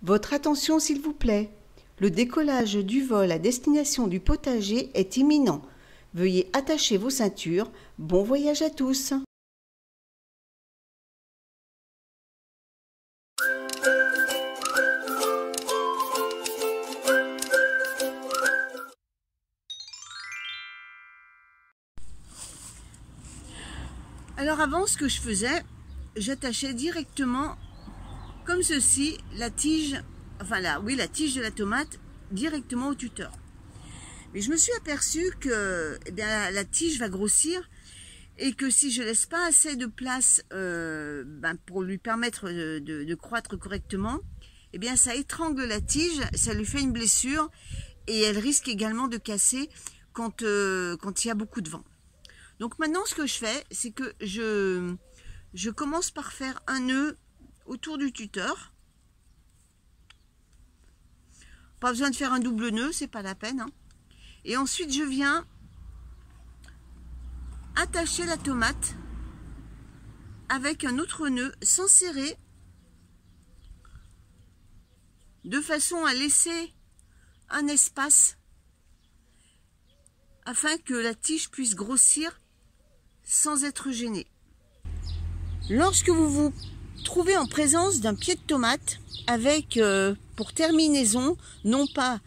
Votre attention s'il vous plaît. Le décollage du vol à destination du potager est imminent. Veuillez attacher vos ceintures. Bon voyage à tous. Alors avant, ce que je faisais, j'attachais directement comme ceci la tige, la tige de la tomate directement au tuteur. Mais je me suis aperçue que la tige va grossir et que si je laisse pas assez de place pour lui permettre de croître correctement, ça étrangle la tige, ça lui fait une blessure et elle risque également de casser quand il y a beaucoup de vent. Donc maintenant, ce que je fais, c'est que je commence par faire un nœud autour du tuteur. Pas besoin de faire un double nœud, c'est pas la peine. Et ensuite, je viens attacher la tomate avec un autre nœud sans serrer, de façon à laisser un espace afin que la tige puisse grossir sans être gênée. Lorsque vous vous trouvez en présence d'un pied de tomate avec pour terminaison non pas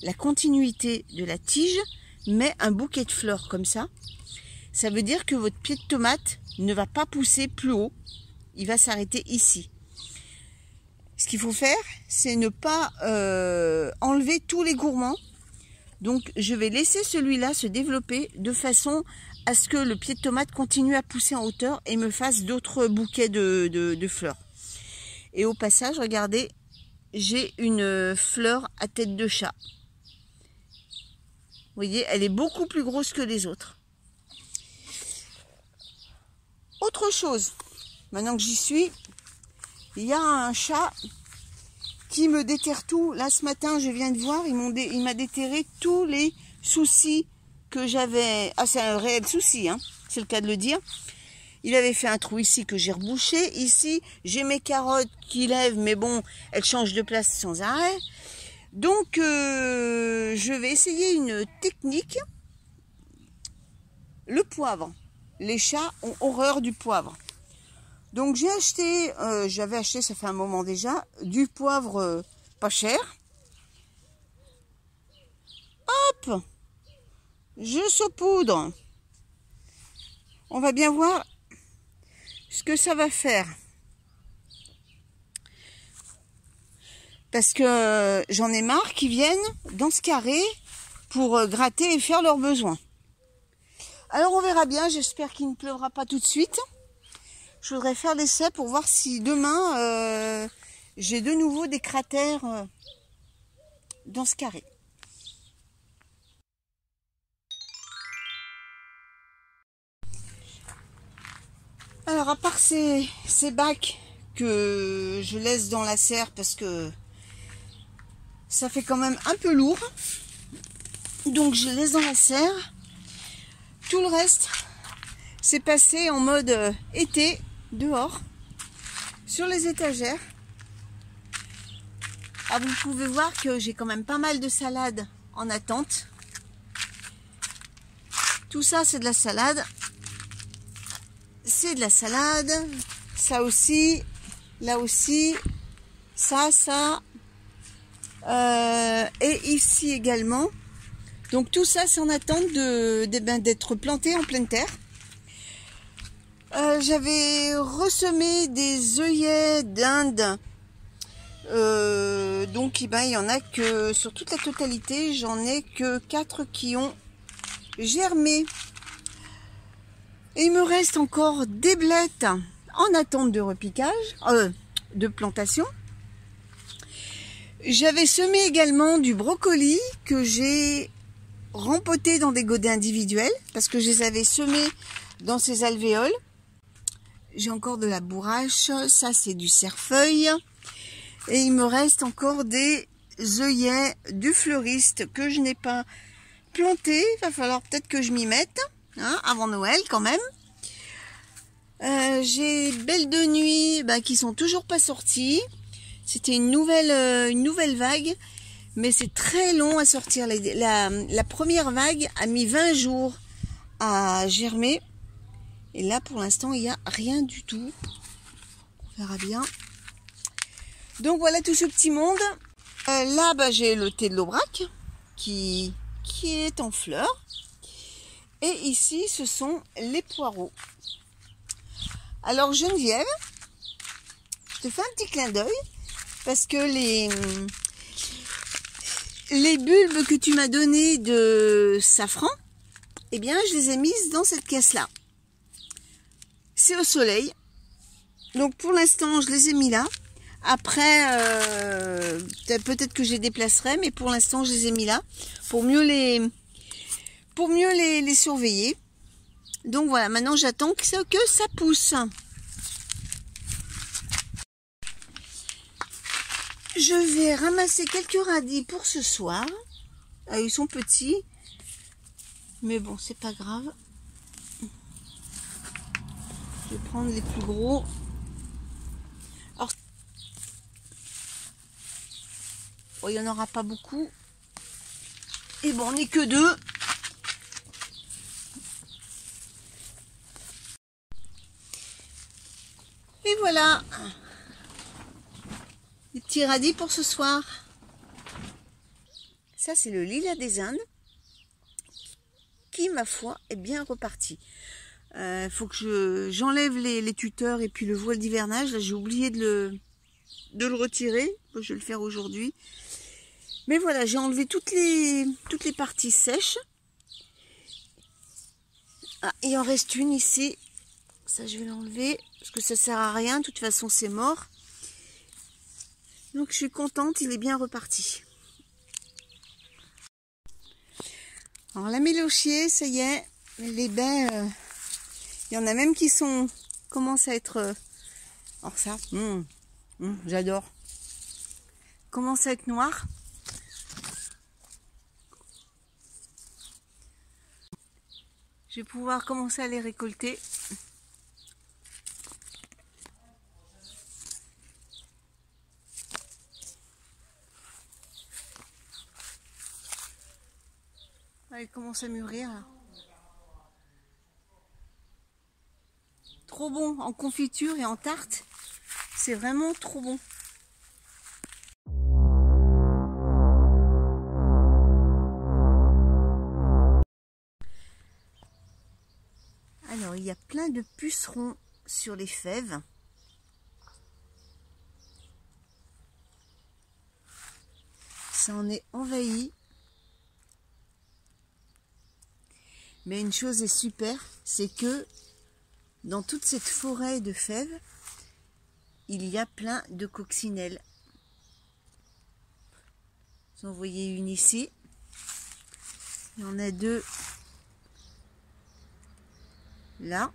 la continuité de la tige mais un bouquet de fleurs comme ça, ça veut dire que votre pied de tomate ne va pas pousser plus haut, il va s'arrêter ici. Ce qu'il faut faire, c'est ne pas enlever tous les gourmands. Donc je vais laisser celui-là se développer de façon à ce que le pied de tomate continue à pousser en hauteur et me fasse d'autres bouquets de fleurs. Et au passage, regardez, j'ai une fleur à tête de chat. Vous voyez, elle est beaucoup plus grosse que les autres. Autre chose, maintenant que j'y suis, il y a un chat qui me déterre tout. Là, ce matin, je viens de voir, il m'a déterré tous les soucis que j'avais. Ah, c'est un réel souci, c'est le cas de le dire. Il avait fait un trou ici que j'ai rebouché. Ici, j'ai mes carottes qui lèvent, mais bon, elles changent de place sans arrêt. Donc, je vais essayer une technique. Le poivre. Les chats ont horreur du poivre. Donc, j'ai acheté, j'avais acheté, ça fait un moment déjà, du poivre pas cher. Hop! Je saupoudre. On va bien voir ce que ça va faire. Parce que j'en ai marre qu'ils viennent dans ce carré pour gratter et faire leurs besoins. Alors on verra bien, j'espère qu'il ne pleuvra pas tout de suite. Je voudrais faire l'essai pour voir si demain j'ai de nouveau des cratères dans ce carré. Alors à part ces bacs que je laisse dans la serre parce que ça fait quand même un peu lourd, donc je laisse dans la serre. Tout le reste c'est passé en mode été dehors sur les étagères. Ah, vous pouvez voir que j'ai quand même pas mal de salades en attente. Tout ça c'est de la salade. C'est de la salade, ça aussi, là aussi, ça, et ici également. Donc tout ça, c'est en attente d'être planté en pleine terre. J'avais ressemé des œillets d'Inde, donc il y en a que, sur toute la totalité, j'en ai que 4 qui ont germé. Et il me reste encore des blettes en attente de repiquage, de plantation. J'avais semé également du brocoli que j'ai rempoté dans des godets individuels parce que je les avais semés dans ces alvéoles. J'ai encore de la bourrache, ça c'est du cerfeuil. Et il me reste encore des œillets du fleuriste que je n'ai pas planté. Il va falloir peut-être que je m'y mette. Avant Noël quand même. J'ai Belle de Nuit qui sont toujours pas sorties. C'était une nouvelle vague, mais c'est très long à sortir. La première vague a mis 20 jours à germer. Et là, pour l'instant, il n'y a rien du tout. On verra bien. Donc voilà tout ce petit monde. Là, bah, j'ai le thé de l'Aubrac qui est en fleurs. Et ici, ce sont les poireaux. Alors Geneviève, je te fais un petit clin d'œil parce que les bulbes que tu m'as donné de safran, eh bien, je les ai mises dans cette caisse-là. C'est au soleil. Donc pour l'instant, je les ai mis là. Après, peut-être que je les déplacerai, mais pour l'instant, je les ai mis là pour mieux les surveiller. Donc voilà, maintenant j'attends que ça pousse. Je vais ramasser quelques radis pour ce soir. Ah, ils sont petits, mais bon, c'est pas grave. Je vais prendre les plus gros. Alors, bon, il n'y en aura pas beaucoup. Et bon, on n'est que deux. Et voilà. Les petits radis pour ce soir. Ça, c'est le lilas des Indes qui, ma foi, est bien reparti. Faut que j'enlève les tuteurs et puis le voile d'hivernage. Là, j'ai oublié de le retirer. Je vais le faire aujourd'hui. Mais voilà, j'ai enlevé toutes les parties sèches. Ah, il en reste une ici. Ça, je vais l'enlever parce que ça sert à rien. De toute façon, c'est mort. Donc, je suis contente. Il est bien reparti. Alors, la mélochier, ça y est. Les baies, il y en a même qui commencent à être... alors ça, j'adore. Commence à être noir. Je vais pouvoir commencer à les récolter. Elle commence à mûrir là. Trop bon en confiture et en tarte. C'est vraiment trop bon. Alors, il y a plein de pucerons sur les fèves. Ça en est envahi. Mais une chose est super, c'est que dans toute cette forêt de fèves, il y a plein de coccinelles. Vous en voyez une ici. Il y en a deux là.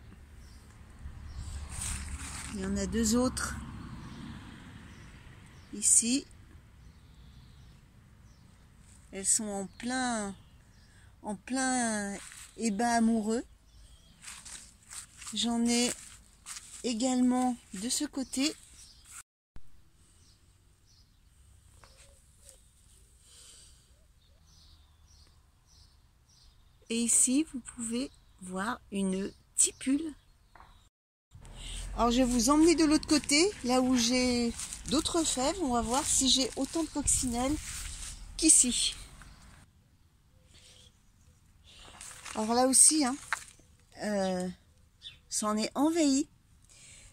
Il y en a deux autres ici. Elles sont en plein ébat amoureux. J'en ai également de ce côté. Et ici, vous pouvez voir une tipule. Alors, je vais vous emmener de l'autre côté, là où j'ai d'autres fèves. On va voir si j'ai autant de coccinelles qu'ici. Alors là aussi, ça en est envahi.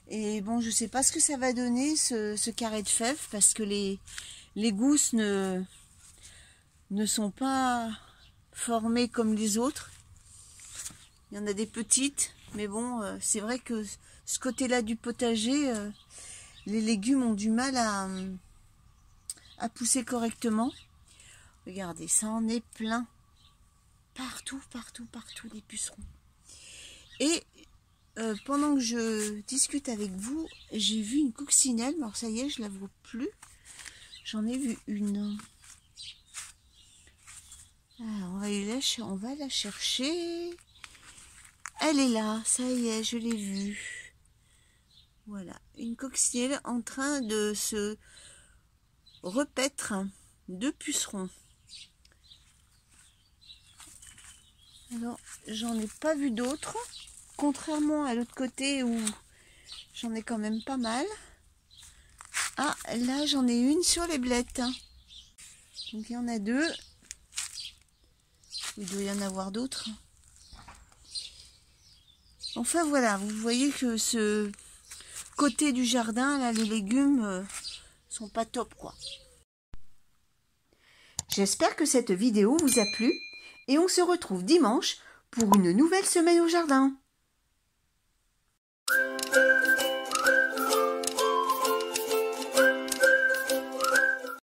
Et bon, je ne sais pas ce que ça va donner, ce carré de fèves, parce que les gousses ne sont pas formées comme les autres. Il y en a des petites, mais bon, c'est vrai que ce côté-là du potager, les légumes ont du mal à pousser correctement. Regardez, ça en est plein. Partout, des pucerons. Et pendant que je discute avec vous, j'ai vu une coccinelle. Alors ça y est, je la vois plus. J'en ai vu une. Alors, on va la chercher. Elle est là, ça y est, je l'ai vue. Voilà, une coccinelle en train de se repaître 2 pucerons. Alors, j'en ai pas vu d'autres, contrairement à l'autre côté où j'en ai quand même pas mal. Ah, là, j'en ai une sur les blettes. Donc, il y en a 2. Il doit y en avoir d'autres. Enfin, voilà, vous voyez que ce côté du jardin, là, les légumes sont pas top, quoi. J'espère que cette vidéo vous a plu et on se retrouve dimanche pour une nouvelle semaine au jardin.